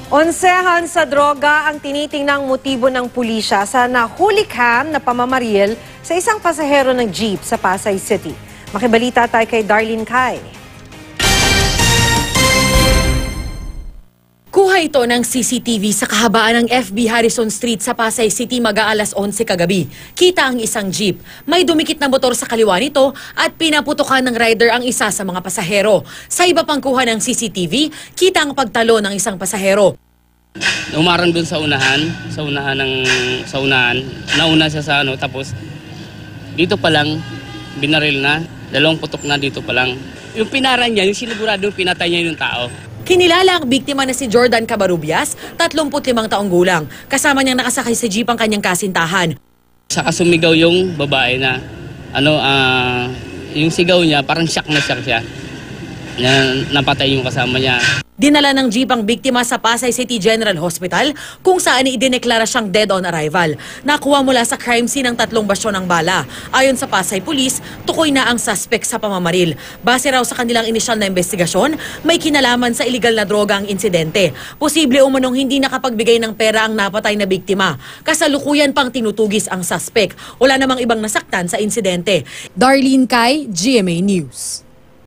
Onsehan sa droga ang tinitingnang motibo ng pulisya sa nahulikham na pamamaril sa isang pasahero ng jeep sa Pasay City. Makibalita tayo kay Darlene Kai. Kuha ito ng CCTV sa kahabaan ng FB Harrison Street sa Pasay City mag-aalas 11 kagabi. Kita ang isang jeep. May dumikit na motor sa kaliwa nito at pinaputukan ng rider ang isa sa mga pasahero. Sa iba pang kuha ng CCTV, kita ang pagtalo ng isang pasahero. Umarang dun sa unahan, nauna siya sa tapos dito pa lang, binaril na, 2 putok na dito pa lang. Yung pinaran niya, yung siniguradong pinatay niya yung tao. Kinilala ang biktima na si Jordan Cabarubias, 35 taong gulang. Kasama niyang nakasakay sa jeep ang kanyang kasintahan. Saka sumigaw yung babae na, yung sigaw niya, parang shock siya. Napatay yung kasama niya. Dinala ng jeep ang biktima sa Pasay City General Hospital kung saan idineklara siyang dead on arrival. Nakuha mula sa crime scene ang 3 basyon ng bala. Ayon sa Pasay Police, tukoy na ang suspect sa pamamaril. Base raw sa kanilang inisyal na investigasyon, may kinalaman sa illegal na droga ang insidente. Posible umanong hindi nakapagbigay ng pera ang napatay na biktima. Kasalukuyan pang tinutugis ang suspect. Wala namang ibang nasaktan sa insidente. Darlene Kai, GMA News.